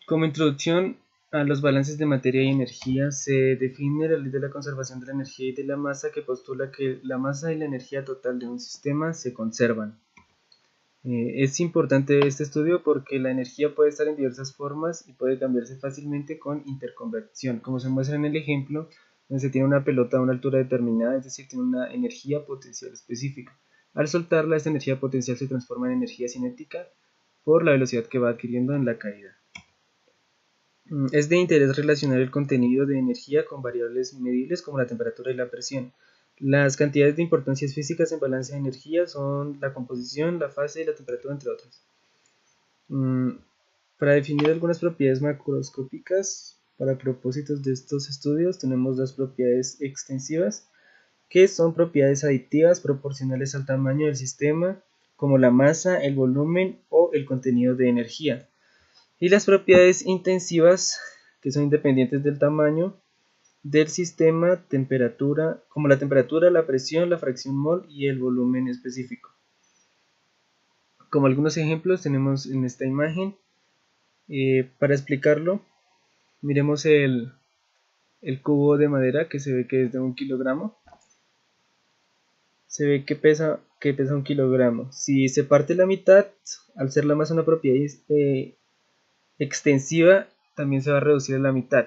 Como introducción a los balances de materia y energía, se define la ley de la conservación de la energía y de la masa, que postula que la masa y la energía total de un sistema se conservan. Es importante este estudio porque la energía puede estar en diversas formas y puede cambiarse fácilmente con interconversión, como se muestra en el ejemplo, donde se tiene una pelota a una altura determinada, es decir, tiene una energía potencial específica. Al soltarla, esta energía potencial se transforma en energía cinética por la velocidad que va adquiriendo en la caída. Es de interés relacionar el contenido de energía con variables medibles como la temperatura y la presión. Las cantidades de importancias físicas en balance de energía son la composición, la fase y la temperatura, entre otras. Para definir algunas propiedades macroscópicas para propósitos de estos estudios, tenemos las propiedades extensivas, que son propiedades aditivas proporcionales al tamaño del sistema, como la masa, el volumen o el contenido de energía. Y las propiedades intensivas, que son independientes del tamaño del sistema, temperatura, como la temperatura, la presión, la fracción mol y el volumen específico. Como algunos ejemplos tenemos en esta imagen. Para explicarlo, miremos el cubo de madera, que se ve que es de 1 kilogramo. Se ve que pesa 1 kilogramo. Si se parte la mitad, al ser la masa una propiedad extensiva, también se va a reducir a la mitad.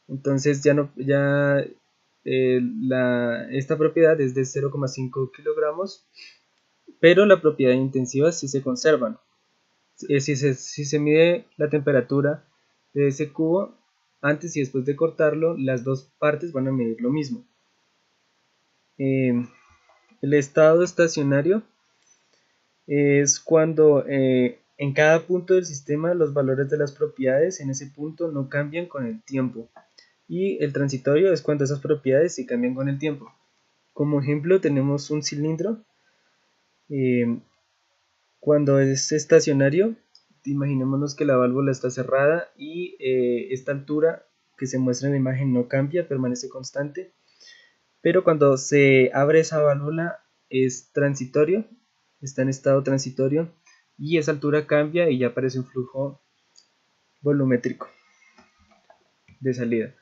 Entonces esta propiedad es de 0,5 kilogramos, pero la propiedad intensiva sí se conservan. Si se mide la temperatura de ese cubo, antes y después de cortarlo, las dos partes van a medir lo mismo. El estado estacionario es cuando en cada punto del sistema los valores de las propiedades en ese punto no cambian con el tiempo. Y el transitorio es cuando esas propiedades sí cambian con el tiempo. Como ejemplo tenemos un cilindro. Cuando es estacionario, imaginémonos que la válvula está cerrada y esta altura que se muestra en la imagen no cambia, permanece constante. Pero cuando se abre esa válvula es transitorio, está en estado transitorio y esa altura cambia y ya aparece un flujo volumétrico de salida.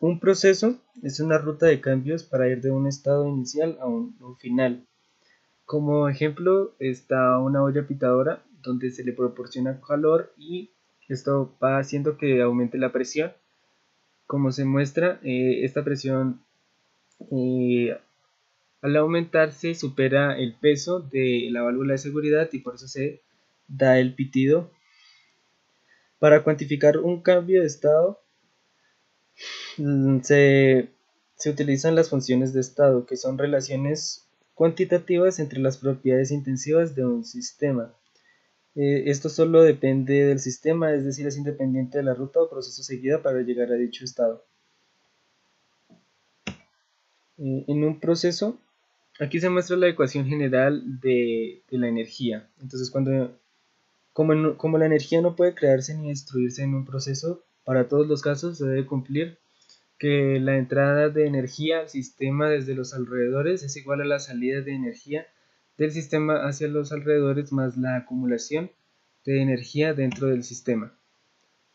Un proceso es una ruta de cambios para ir de un estado inicial a un final. Como ejemplo está una olla pitadora donde se le proporciona calor y esto va haciendo que aumente la presión. Como se muestra, esta presión al aumentarse supera el peso de la válvula de seguridad y por eso se da el pitido. Para cuantificar un cambio de estado se utilizan las funciones de estado, que son relaciones cuantitativas entre las propiedades intensivas de un sistema. Esto solo depende del sistema, es decir, es independiente de la ruta o proceso seguida para llegar a dicho estado. En un proceso, aquí se muestra la ecuación general de la energía. Entonces, como la energía no puede crearse ni destruirse en un proceso, para todos los casos se debe cumplir que la entrada de energía al sistema desde los alrededores es igual a la salida de energía del sistema hacia los alrededores más la acumulación de energía dentro del sistema.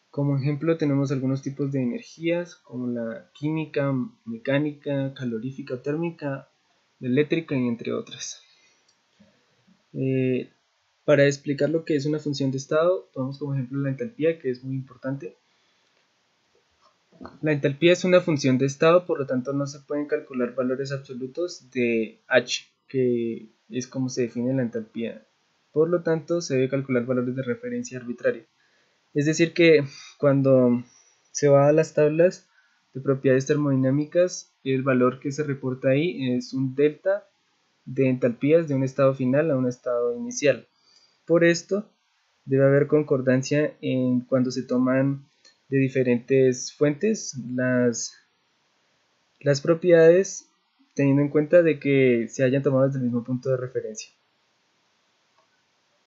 Como ejemplo tenemos algunos tipos de energías como la química, mecánica, calorífica, térmica, eléctrica y entre otras. Para explicar lo que es una función de estado, tomamos como ejemplo la entalpía, que es muy importante. La entalpía es una función de estado, por lo tanto no se pueden calcular valores absolutos de H, que es como se define la entalpía. Por lo tanto, se debe calcular valores de referencia arbitrarios. Es decir que cuando se va a las tablas de propiedades termodinámicas, el valor que se reporta ahí es un delta de entalpías de un estado final a un estado inicial. Por esto, debe haber concordancia en cuando se toman de diferentes fuentes las propiedades, teniendo en cuenta de que se hayan tomado desde el mismo punto de referencia.